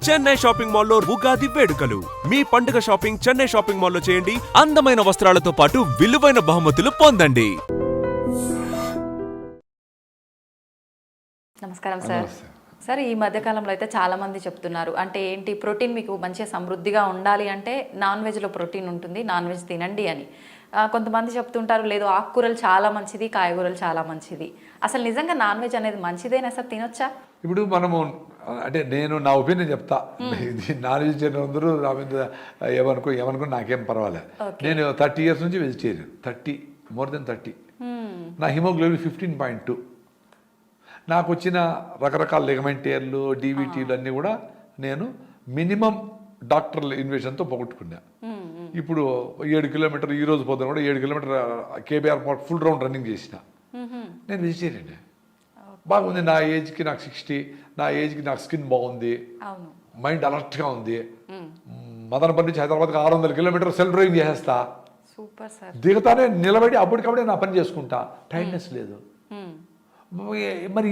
Chennai shopping మాల్లో ఉగాది వేడుకలు. మీ పండుగ షాపింగ్ చెన్నై షాపింగ్ మాల్లో చేయండి. అందమైన వస్త్రాలతో పాటు విలువైన బహుమతులు పొందండి. నమస్కారం సార్. సార్, ఈ మధ్యకాలంలో అయితే చాలామంది చెప్తున్నారు, అంటే ఏంటి, ప్రోటీన్ మీకు మంచిగా సమృద్ధిగా ఉండాలి అంటే నాన్ వెజ్లో ప్రోటీన్ ఉంటుంది, నాన్ వెజ్ తినండి అని. కొంతమంది చెప్తుంటారు, లేదు ఆకుకూరలు చాలా మంచిది, కాయగూరలు చాలా మంచిది. అసలు నిజంగా నాన్ వెజ్ అనేది మంచిదేనా సార్, తినొచ్చా? ఇప్పుడు మనము అంటే నేను నా ఒపీనియన్ చెప్తా. ఇది నాన్ వెజిటేరియన్ అందరూ నా మీద ఏమనుకో నాకేం పర్వాలేదు. నేను 30 years నుంచి వెజిటేరియన్, more than 30. నా హిమోగ్లోబిన్ 15.2. నాకు వచ్చిన రకరకాల లిగమెంటేర్లు, డీవీటీలు అన్నీ కూడా నేను మినిమం డాక్టర్ల ఇన్వెషన్తో పోగొట్టుకున్నా. ఇప్పుడు 7 kilometers ఈ రోజు పొద్దున కూడా 7 kilometers KBR full round running చేసిన. నేను వెజిటేరియన్. బాగుంది. నా ఏజ్కి నాకు 60, నా ఏజ్కి నాకు స్కిన్ బాగుంది, మైండ్ అలర్ట్గా ఉంది. మదనపల్లి నుంచి హైదరాబాద్కి 600 kilometers సెల్ఫ్ డ్రైవింగ్ చేసేస్తా. దిగుతానే నిలబడి అప్పటికప్పుడే నా పని చేసుకుంటా. టైర్డ్నెస్ లేదు. మరి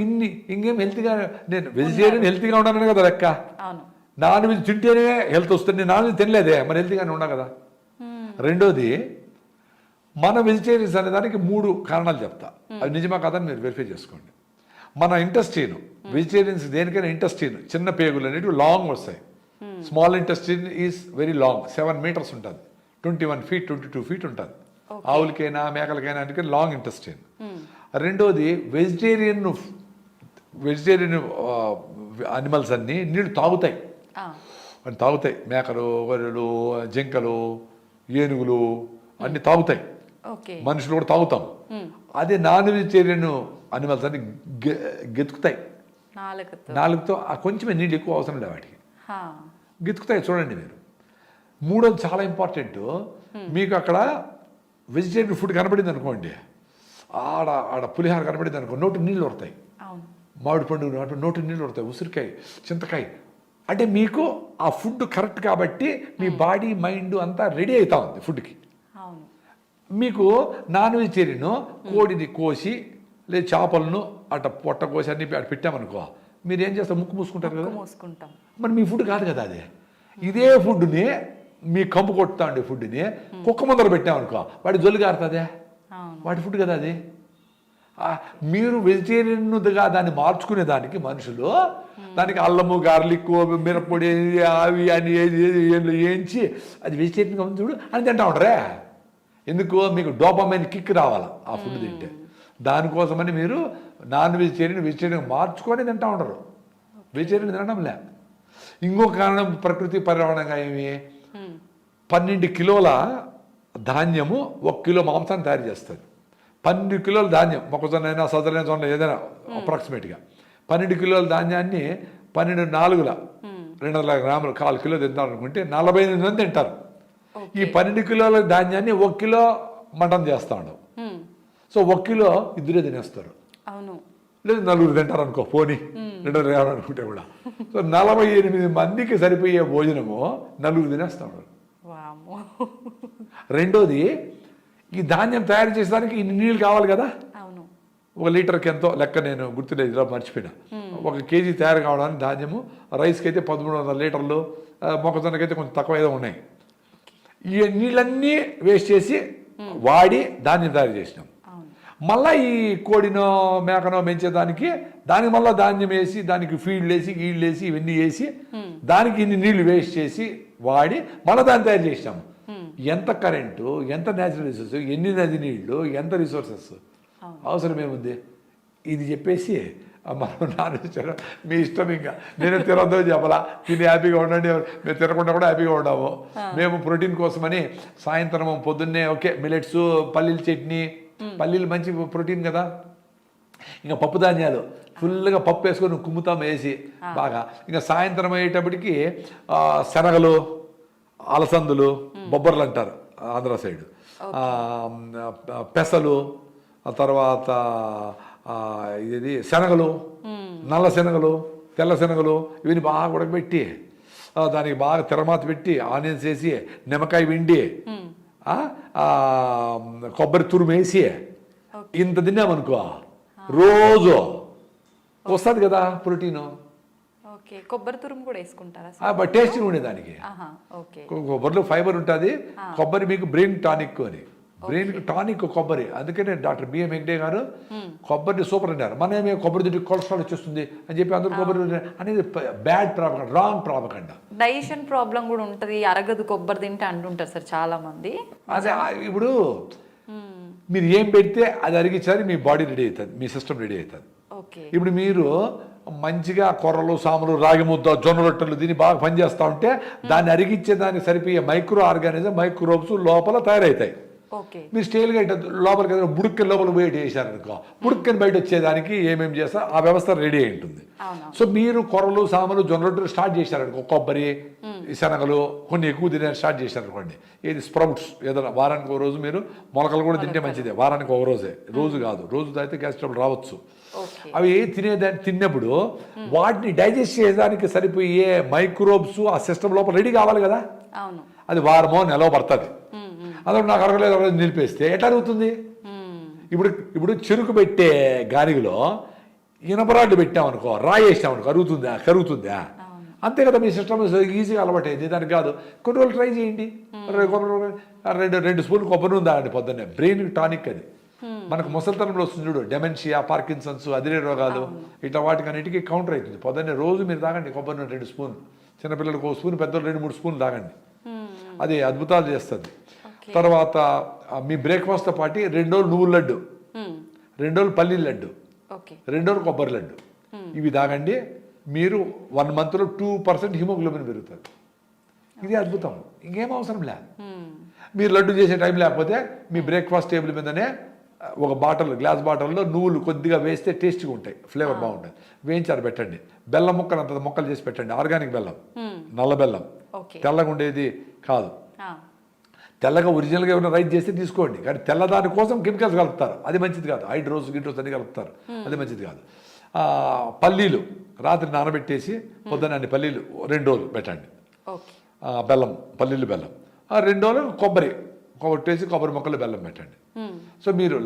ఇంకేం హెల్త్గా, నేను వెజిటేరియన్ హెల్తీగా ఉన్నాను కదా లెక్క. నాన్ వెజ్ తింటేనే హెల్త్ వస్తుంది. నేను నాన్ వెజ్ తినలేదే, మరి హెల్తీగానే ఉన్నా కదా. రెండోది, మన వెజిటేరియన్స్ అనే దానికి 3 కారణాలు చెప్తా. అది నిజమా కాదని మీరు వెరిఫై చేసుకోండి. మన ఇంటెస్టైన్, వెజిటేరియన్స్ దేనికైనా ఇంటెస్టైన్, చిన్న పేగులు అనేవి లాంగ్ వస్తాయి. Small intestine is very long, 7 meters ఉంటుంది, 21 feet 22 feet ఉంటుంది. ఆవులకైనా మేకలకైనా అందుకని లాంగ్ ఇంటెస్టైన్. రెండోది, వెజిటేరియన్ అనిమల్స్ అన్నీ నీళ్ళు తాగుతాయి. మేకలు, గొర్రెలు, జింకలు, ఏనుగులు అన్నీ తాగుతాయి. మనుషులు కూడా తాగుతాం. అదే నాన్ వెజిటేరియన్ అనిమల్స్ అన్ని గెతుకుతాయి నాలుగుతో. కొంచెమే నీళ్ళు ఎక్కువ అవసరం లేదు వాటికి, గెతుకుతాయి. చూడండి మీరు. మూడోది చాలా ఇంపార్టెంట్. మీకు అక్కడ వెజిటేరియన్ ఫుడ్ కనపడింది అనుకోండి, ఆడ పులిహార కనపడింది అనుకో, నోటి నీళ్ళు వస్తాయి. మామిడి పండు నోటి నీళ్ళు వస్తాయి, ఉసిరికాయ, చింతకాయ. అంటే మీకు ఆ ఫుడ్ కరెక్ట్ కాబట్టి మీ బాడీ మైండ్ అంతా రెడీ అవుతా ఉంది ఫుడ్కి. మీకు నాన్ వెజిటేరియన్ కోడిని కోసి లేదా చేపలను అట్ట పొట్ట కోసి అన్ని అటు పెట్టామనుకో, మీరు ఏం చేస్తారు, ముక్కు మూసుకుంటారు కదా. మరి మీ ఫుడ్ కాదు కదా అది. ఇదే ఫుడ్ని మీ కంపు కొట్టుతా ఉండే ఫుడ్ని కుక్క ముందర పెట్టామనుకో, వాడి జొల్లు కారుతుందే, వాడి ఫుడ్ కదా అది. మీరు వెజిటేరియన్గా దాన్ని మార్చుకునే దానికి మనుషులు దానికి అల్లము, గార్లిక్, మిరప్పొడి, అవి అని వేయించి అది వెజిటేరియన్గా ఉంది చూడు అని తింటా ఉంటారే. ఎందుకు? మీకు డోపమైన్ కిక్ రావాలి ఆ ఫుడ్ తింటే. దానికోసమని మీరు నాన్ వెజిటేరియన్ మార్చుకొని తింటా ఉంటారు, వెజిటేరియన్ తినడంలే. ఇంకొక కారణం ప్రకృతి పర్యావరణంగా ఏమి, 12 kilos ధాన్యము 1 kilo మాంసాన్ని తయారు చేస్తుంది. 12 kilos ధాన్యం, మొక్కజొన్న అయినా సజ్జలైన జొన్న ఏదైనా అప్రాక్సిమేట్గా 12 kilos ధాన్యాన్ని 12 4 200 grams 1/4 kilo తింటారు అనుకుంటే 48 మంది తింటారు. ఈ 12 kilos ధాన్యాన్ని 1 kilo మటన్ చేస్తా ఉండవు. సో 1 kilo ఇద్దరే తినేస్తారు. లేదు 4 తింటారు అనుకో, పోనీ 200 grams అనుకుంటే కూడా. సో 48 మందికి సరిపోయే భోజనము 4 తినేస్తా ఉంటారు. రెండోది, ఈ ధాన్యం తయారు చేసేదానికి ఇన్ని నీళ్ళు కావాలి కదా. 1 లీటర్కి ఎంతో లెక్క నేను గుర్తులేదు, ఇలా మర్చిపోయినా. 1 kg తయారు కావడానికి ధాన్యము, రైస్కి అయితే 1300 లీటర్లు, మొక్కజొన్నకైతే కొంచెం తక్కువ ఏదో ఉన్నాయి. ఈ నీళ్ళన్నీ వేస్ట్ చేసి వాడి ధాన్యం తయారు చేసినాం. మళ్ళీ ఈ కోడినో మేకనో పెంచేదానికి దానికి మళ్ళీ ధాన్యం వేసి, దానికి ఫీల్డ్ వేసి, గీళ్ళు వేసి, ఇవన్నీ వేసి, దానికి ఇన్ని నీళ్లు వేస్ట్ చేసి వాడి మళ్ళీ దాన్ని తయారు చేసినాము. ఎంత కరెంటు, ఎంత న్యాచురల్ రిసోర్సెస్, ఎన్ని నది నీళ్లు, ఎంత రిసోర్సెస్ అవసరం ఏముంది. ఇది చెప్పేసి మనం నాన్ వెజ్ మీ ఇష్టం, ఇంకా నేను తినొద్దు చెప్పాలా, తిని హ్యాపీగా ఉండండి, మేము తినకుండా కూడా హ్యాపీగా ఉన్నాము. మేము ప్రోటీన్ కోసమని సాయంత్రం పొద్దున్నే ఓకే మిల్లెట్స్, పల్లీల చట్నీ, పల్లీలు మంచి ప్రోటీన్ కదా. ఇంకా పప్పు ధాన్యాలు ఫుల్గా పప్పు వేసుకొని కుమ్ముతాం వేసి బాగా. ఇంకా సాయంత్రం అయ్యేటప్పటికి శనగలు, అలసందులు, బొబ్బర్లు అంటారు ఆంధ్ర సైడ్, పెసలు, ఆ తర్వాత ఇది శనగలు, నల్ల శనగలు, తెల్ల శనగలు, ఇవన్నీ బాగా ఉడకబెట్టి దానికి బాగా తిరమాత పెట్టి ఆనియన్స్ వేసి, నిమ్మకాయ పిండి, కొబ్బరి తురుము వేసి ఇంత తిన్నామనుకో రోజు వస్తుంది కదా ప్రోటీను. ఓకే, కొబ్బరి తురుము కూడా వేసుకుంటారా? టేస్టీ ఉండేదానికి. ఓకే, కొబ్బరిలో ఫైబర్ ఉంటుంది. కొబ్బరి మీకు బ్రెయిన్ టానిక్ అని, బ్రెయిన్కి టానిక్ కొబ్బరి. అందుకనే డాక్టర్ బిఎం హెగ్డే గారు కొబ్బరిని సూపర్ అన్నారు. మనమే కొబ్బరి తింటే కొలెస్ట్రాల్ వచ్చేస్తుంది అని చెప్పి అందరూ కొబ్బరి అనేది bad propaganda, wrong propaganda. Digestion problem కూడా ఉంటుంది, అరగదు కొబ్బరి తింటే అంటుంటారు సార్ చాలా మంది. అదే ఇప్పుడు మీరు ఏం పెడితే అది అరిగించాలి, మీ బాడీ రెడీ అవుతుంది, మీ సిస్టమ్ రెడీ అవుతుంది. ఇప్పుడు మీరు మంచిగా కొర్రలు, సాములు, రాగి ముద్ద, జొన్న రొట్టెలు దీన్ని బాగా పనిచేస్తూ ఉంటే దాన్ని అరిగించేదానికి సరిపోయే మైక్రో ఆర్గానిజం, మైక్రోబ్స్ లోపల తయారవుతాయి. మీరు స్టైల్గా లోపలికి ఏదైనా బుడుక్కని లోపల బయట వేసారనుకో, బుడుక్కని బయట వచ్చేదానికి ఏమేమి చేస్తారు ఆ వ్యవస్థ రెడీ అయి ఉంటుంది. సో మీరు కొర్రలు, సాములు, జొన్న రొట్టెలు స్టార్ట్ చేశారనుకో, కొబ్బరి, శనగలు కొన్ని ఎక్కువ తినే స్టార్ట్ చేశారనుకోండి, ఏది స్ప్రౌట్స్ ఏదైనా వారానికి ఒక రోజు మీరు మొలకలు కూడా తింటే మంచిదే. వారానికి ఒక రోజే, రోజు కాదు. రోజు తాగితే గ్యాస్ ట్రబుల్ రావచ్చు. అవి తినేదాన్ని తిన్నప్పుడు వాటిని డైజెస్ట్ చేయడానికి సరిపోయే మైక్రోబ్స్ ఆ సిస్టమ్ లోపల రెడీ కావాలి కదా. అది వారమో నెలలో పడుతుంది. అదే నాకు అరగలేదు నిలిపేస్తే ఎట్లా అరుగుతుంది? ఇప్పుడు చెరుకు పెట్టే గానిలో ఇనపరాడ్లు పెట్టామనుకో, రాయి వేసామనుకో, కరుగుతుందా? అంతే కదా. మీ సిస్టమ్ ఈజీగా అలవాటు అయింది, దానికి కాదు. కొన్ని రోజులు ట్రై చేయండి. 2 స్పూన్లు కొబ్బరి నూనె తాగండి పొద్దున్నే. బ్రెయిన్ టానిక్ అది. మనకు ముసలితనంలో వస్తుంది చూడు, డెమెన్షియా, పార్కిన్సన్స్, అదిరే రోగాలు, ఇట్లా వాటికి అన్నిటికీ కౌంటర్ అవుతుంది. పొద్దున్నే రోజు మీరు తాగండి కొబ్బరి నూనె 2 స్పూన్లు. చిన్నపిల్లలకు 1 స్పూన్, పెద్దలు 2-3 స్పూన్లు తాగండి. అది అద్భుతాలు చేస్తుంది. తర్వాత మీ బ్రేక్ఫాస్ట్తో పాటు 2 రోజులు నువ్వుల లడ్డు, 2 రోజులు పల్లీల లడ్డు, 2 రోజులు కొబ్బరి లడ్డు, ఇవి తాగండి. మీరు 1 మంత్లో 2% హిమోగ్లోబిన్ పెరుగుతుంది. ఇది అద్భుతం, ఇంకేం అవసరం లే. మీరు లడ్డు చేసే టైం లేకపోతే మీ బ్రేక్ఫాస్ట్ టేబుల్ మీదనే ఒక గ్లాస్ బాటిల్లో నువ్వులు కొద్దిగా వేస్తే టేస్ట్గా ఉంటాయి, ఫ్లేవర్ బాగుంటుంది. వేయించారు పెట్టండి. బెల్లం ముక్కలు మొక్కలు చేసి పెట్టండి. ఆర్గానిక్ బెల్లం, నల్ల బెల్లం, తెల్లగా ఉండేది కాదు. తెల్లగా ఒరిజినల్గా ఏమైనా రైస్ చేస్తే తీసుకోండి, కానీ తెల్లదాని కోసం కెమికల్స్ కలుపుతారు, అది మంచిది కాదు. హైడ్రోస్ అన్ని కలుపుతారు, అది మంచిది కాదు. పల్లీలు రాత్రి నానబెట్టేసి పొద్దున్న అన్ని పల్లీలు 2 రోజులు పెట్టండి. బెల్లం, పల్లీలు, బెల్లం 2 రోజులు కొబ్బరి కొట్టేసి కొబ్బరి మొక్కలు బెల్లం పెట్టండి. సో మీరు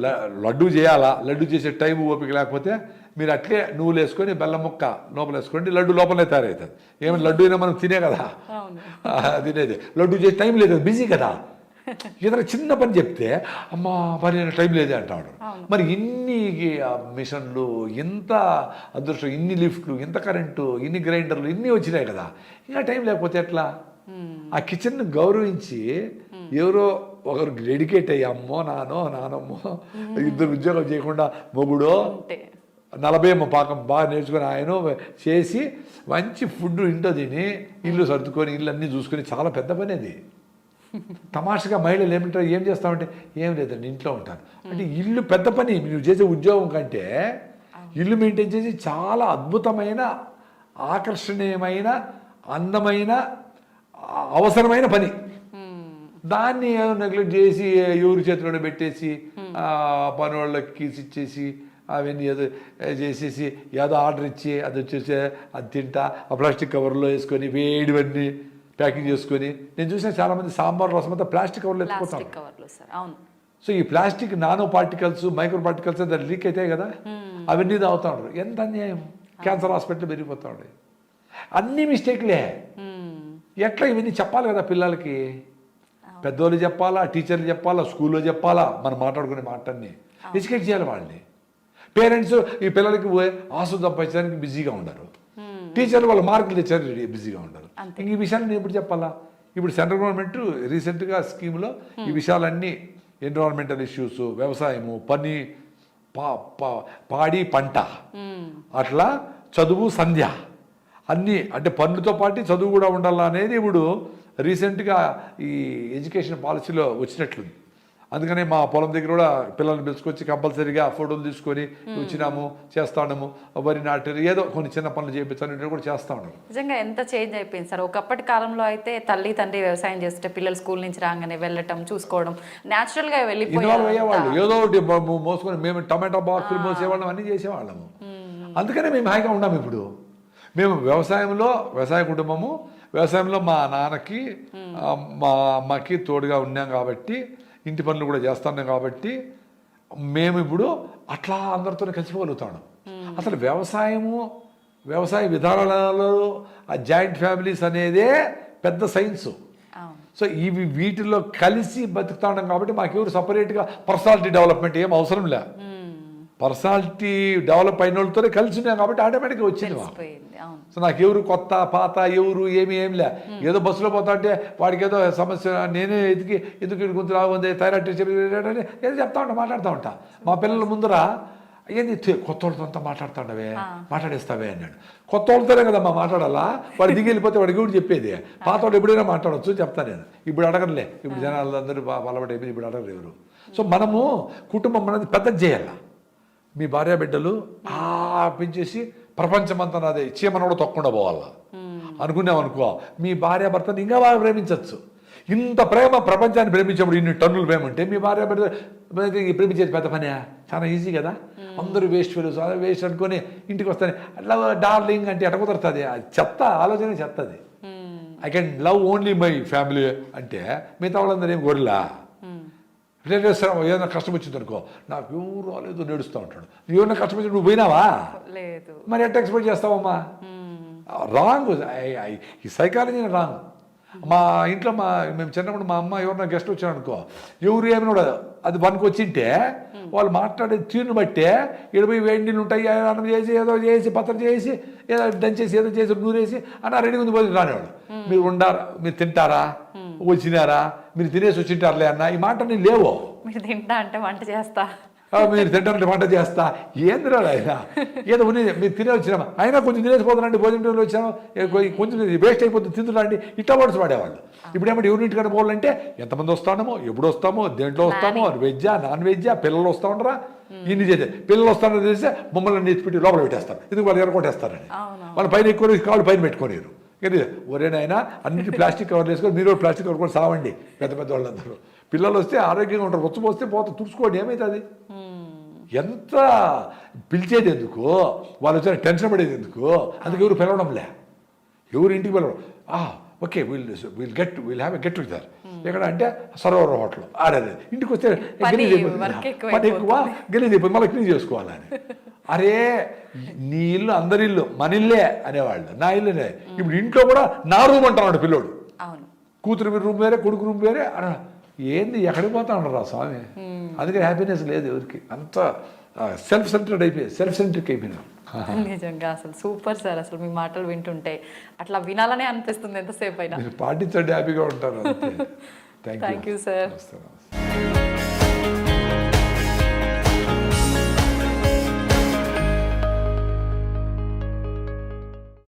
లడ్డు చేయాలా, లడ్డు చేసే టైం ఓపిక లేకపోతే మీరు అట్లే నువ్వులు వేసుకొని బెల్లం ముక్క లోపల వేసుకోండి, లడ్డు లోపలే తయారవుతుంది. ఏమైనా లడ్డు అయినా మనం తినే కదా తినేది, లడ్డు చేసే టైం లేదు, బిజీ కదా. ఏదైనా చిన్న పని చెప్తే అమ్మా పని టైం లేదే అంటాడు. మరి ఇన్ని మిషన్లు, ఇంత అదృష్టం, ఇన్ని లిఫ్ట్లు, ఇంత కరెంటు, ఇన్ని గ్రైండర్లు, ఇన్ని వచ్చినాయి కదా, ఇంకా టైం లేకపోతే ఎట్లా? ఆ కిచెన్ గౌరవించి ఎవరో ఒకరు డెడికేట్ అయ్యి అమ్మో నానమ్మో 2 ఉద్యోగం చేయకుండా మొగుడో 40 పాకం బాగా నేర్చుకొని ఆయన చేసి మంచి ఫుడ్ ఇంట్లో తిని ఇల్లు సర్దుకొని ఇల్లు అన్నీ చూసుకొని చాలా పెద్ద పని అది. తమాషగా మహిళలు ఏమంటారు, ఏం చేస్తామంటే ఏం లేదండి ఇంట్లో ఉంటాను అంటే, ఇల్లు పెద్ద పని. నువ్వు చేసే ఉద్యోగం కంటే ఇల్లు మెయింటైన్ చేసి చాలా అద్భుతమైన, ఆకర్షణీయమైన, అందమైన, అవసరమైన పని. దాన్ని ఏదో నెగ్లెక్ట్ చేసి ఎవరి చేతిలో పెట్టేసి పని వాళ్ళకి ఇచ్చేసి అవన్నీ ఏదో చేసేసి ఏదో ఆర్డర్ ఇచ్చి అది వచ్చేసి అది తింటా ఆ ప్లాస్టిక్ కవర్లో వేసుకొని వేడివన్నీ ప్యాకింగ్ చేసుకొని. నేను చూసిన చాలామంది సాంబార్ రసం అంతా ప్లాస్టిక్ కవర్లో ఎత్తుకుంటాను. సో ఈ plastic nano particles, micro particles దాన్ని లీక్ అవుతాయి కదా, అవన్నీ తాగుతూ ఉంటారు. ఎంత అన్యాయం. క్యాన్సర్ హాస్పిటల్ పెరిగిపోతూ ఉంటాయి. అన్నీ మిస్టేక్లే. ఎట్లా ఇవన్నీ చెప్పాలి కదా పిల్లలకి. పెద్దోళ్ళు చెప్పాలా, టీచర్లు చెప్పాలా, స్కూల్లో చెప్పాలా, మనం మాట్లాడుకునే మాటన్ని ఎడ్యుకేట్ చేయాలి వాళ్ళని. పేరెంట్స్ ఈ పిల్లలకి ఆశ సంపాదించడానికి బిజీగా ఉండరు, టీచర్లు వాళ్ళ మార్కులు తెచ్చారు బిజీగా ఉండరు. ఇంక ఈ విషయాలు నేను ఎప్పుడు చెప్పాలా? ఇప్పుడు సెంట్రల్ గవర్నమెంట్ రీసెంట్గా స్కీమ్లో ఈ విషయాలన్నీ, ఎన్విరాన్మెంటల్ ఇష్యూస్, వ్యవసాయము, పాడి పంట, అట్లా చదువు, సంధ్య అన్నీ, అంటే పనులతో పాటు చదువు కూడా ఉండాలా అనేది ఇప్పుడు రీసెంట్గా ఈ ఎడ్యుకేషన్ పాలసీలో వచ్చినట్లుంది. అందుకనే మా పొలం దగ్గర కూడా పిల్లల్ని పిలుచుకొచ్చి కంపల్సరీగా ఫోటోలు తీసుకొని వచ్చినాము, చేస్తాము, వరి నాటారు, ఏదో కొన్ని చిన్న పనులు చేయించాను కూడా చేస్తా ఉన్నాము. నిజంగా ఎంత చేంజ్ అయిపోయింది సార్. ఒకప్పటి కాలంలో అయితే తల్లి తండ్రి వ్యవసాయం చేస్తే పిల్లలు స్కూల్ నుంచి రాగానే వెళ్ళటం, చూసుకోవడం, న్యాచురల్గా ఇన్వాల్వ్ అయ్యేవాళ్ళు. ఏదో ఒకటి మోసుకొని మేము టమాటా బాక్సులు మోసేవాళ్ళం, అన్నీ చేసేవాళ్ళము. అందుకనే మేము హాయిగా ఉన్నాము. ఇప్పుడు మేము వ్యవసాయ కుటుంబము, వ్యవసాయంలో మా నాన్నకి మా అమ్మకి తోడుగా ఉన్నాం కాబట్టి, ఇంటి పనులు కూడా చేస్తున్నాం కాబట్టి మేము ఇప్పుడు అట్లా అందరితో కలిసిపోగలుగుతాను. అసలు వ్యవసాయము వ్యవసాయ విధానాలలో ఆ జాయింట్ ఫ్యామిలీస్ అనేదే పెద్ద సైన్సు. అవును. సో వీటిల్లో కలిసి బతుకుతా ఉన్నాం కాబట్టి మాకెవరు సపరేట్గా పర్సనాలిటీ డెవలప్మెంట్ ఏం అవసరం లే. పర్సనాలిటీ డెవలప్ అయిన వాళ్ళతోనే కలిసి ఉన్నాం కాబట్టి ఆటోమేటిక్గా వచ్చింది మాకు. తెలిసిపోయింది. అవును. సో నాకు ఎవరు కొత్త పాత ఎవరు ఏం లే. ఏదో బస్సులో పోతా అంటే వాడికి ఏదో సమస్య నేనే ఎందుకు గుంతు రాగుంది థైరాయిడ్ ఏదో చెప్తా ఉంటా, మాట్లాడుతూ ఉంటా. మా పిల్లల ముందర ఏంది కొత్త వాళ్ళతో అంతా మాట్లాడుతాండవే, మాట్లాడేస్తావే అన్నాడు. కొత్త వాళ్ళతోనే కదమ్మా మాట్లాడాలా, వాడు దిగి వెళ్ళిపోతే వాడికి కూడా చెప్పేది. పాత వాళ్ళు ఎప్పుడైనా మాట్లాడవచ్చు చెప్తా నేను. ఇప్పుడు అడగలే, ఇప్పుడు జనాలు అందరూ అలవాటు అయిపోయి ఇప్పుడు అడగరు ఎవరు. సో మనము కుటుంబం అనేది పెద్దది చేయాల. మీ భార్య బిడ్డలు పెంచేసి ప్రపంచమంతా నాదే చీమనోడు తొక్కకుండా పోవాలా అనుకున్నామనుకో, మీ భార్య భర్తను ఇంకా బాగా ప్రేమించవచ్చు. ఇంత ప్రేమ ప్రపంచాన్ని ప్రేమించినప్పుడు ఇన్ని టన్నులు ప్రేమ ఉంటే మీ భార్య బిడ్డ ప్రేమించేది పెద్ద పనే, చాలా ఈజీ కదా. అందరూ వేస్ట్ ఫెలోస్ వేస్ట్ అనుకొని ఇంటికి వస్తాను లవ్ డార్లింగ్ అంటే ఎట కుదరుతుంది. అది చెత్త ఆలోచన, చెత్తది. I can love only my family అంటే మిగతా వాళ్ళందరూ ఏం గొర్రెలా. ఏదైనా కష్టం వచ్చింది అనుకో, నాకు ఎవరు రాలేదు నేడుస్తూ ఉంటాడు. ఏమన్నా కష్టం వచ్చి నువ్వు పోయినావా లేదు, మరి ఎట్లా ఎక్స్పెక్ట్ చేస్తావమ్మా? రాంగ్, ఈ సైకాలజీ రాంగ్. మా ఇంట్లో మేము చిన్నప్పుడు మా అమ్మ ఎవరన్నా గెస్ట్ వచ్చారు అనుకో, ఎవరు ఏమైనా కూడా అది వన్కి వచ్చింటే వాళ్ళు మాట్లాడే తీరుని బట్టే 20 వేడి నీళ్ళు ఉంటాయి, అన్నం చేసి ఏదో చేసి పత్రం చేసి ఏదో దంచేసి ఏదో చేసి నూరేసి అన్న రెడీ ఉంది పోయి రానివాడు. మీరు ఉండారా, మీరు తింటారా, వచ్చినారా, మీరు తినేసి వచ్చింటారులే అన్న ఈ మాట నేను లేవు. మీరు తింటా అంటే వంట చేస్తా, మీరు తింటారంటే వంట చేస్తా, ఏందిరా ఆయన ఏదో ఉన్నది మీరు తినే వచ్చినామా, అయినా కొంచెం తినేసిపోతానండి, భోజనం వచ్చాము కొంచెం వేస్ట్ అయిపోతుంది తింటున్నాండి, ఇట్లా వర్డ్స్ వాడేవాళ్ళు. ఇప్పుడు ఏమంటే ఎవరింటికన్నా పోవాలంటే ఎంతమంది వస్తామో, ఎప్పుడు వస్తామో, దేంట్లో వస్తామో, వెజ్జా నాన్ వెజ్జా, పిల్లలు వస్తూ ఉండరా, ఇన్ని చేసే పిల్లలు వస్తారని తెలిస్తే మమ్మల్ని నెత్తిపెట్టి లోపల పెట్టేస్తారు. ఎందుకు వాళ్ళు ఎరగొట్టేస్తారని వాళ్ళు పైన ఎక్కువ కాళ్ళు పైన పెట్టుకోలేరు. ఒరేనైనా అన్నింటి ప్లాస్టిక్ కవర్లు వేసుకొని మీరు ప్లాస్టిక్ కవర్ కూడా సావండి పెద్ద పెద్ద వాళ్ళందరూ. పిల్లలు వస్తే ఆరోగ్యంగా ఉంటారు, రొచ్చు పోస్తే పోతే తుడుచుకోండి, ఏమవుతుంది? ఎంత పిలిచేది ఎందుకు, వాళ్ళు వచ్చిన టెన్షన్ పడేది ఎందుకు? అందుకే ఎవరు పిలవడంలే, ఎవరు ఇంటికి పిలవడం. Okay will have a get together ఎక్కడ అంటే సరోవర్ హోటల్ ఆడేది. ఇంటికి వస్తే గలీజ్ అయిపోతుంది, పని ఎక్కువ గలీజ్ అయిపోతుంది, మళ్ళీ క్లీన్ చేసుకోవాలని. అరే నీ ఇల్లు అందరి ఇల్లు మన ఇల్లే అనేవాళ్ళు, నా ఇల్లునే. ఇప్పుడు ఇంట్లో కూడా నా రూమ్ అంటున్నాడు పిల్లోడు, కూతురు రూమ్ వేరే కొడుకు రూమ్ వేరే. ఏంది ఎక్కడికి పోతా ఉండరా స్వామి? అందుకే హ్యాపీనెస్ లేదు ఎవరికి, అంత సెల్ఫ్ సెంటర్డ్ అయిపోయి సెల్ఫ్ సెంట్రిక్ అయిపోయినా. నిజంగా అసలు సూపర్ సార్, అసలు మీ మాటలు వింటుంటే అట్లా వినాలనే అనిపిస్తుంది ఎంతసేపు అయినా. పాటించండి, హ్యాపీగా ఉంటారు. Thank you sir.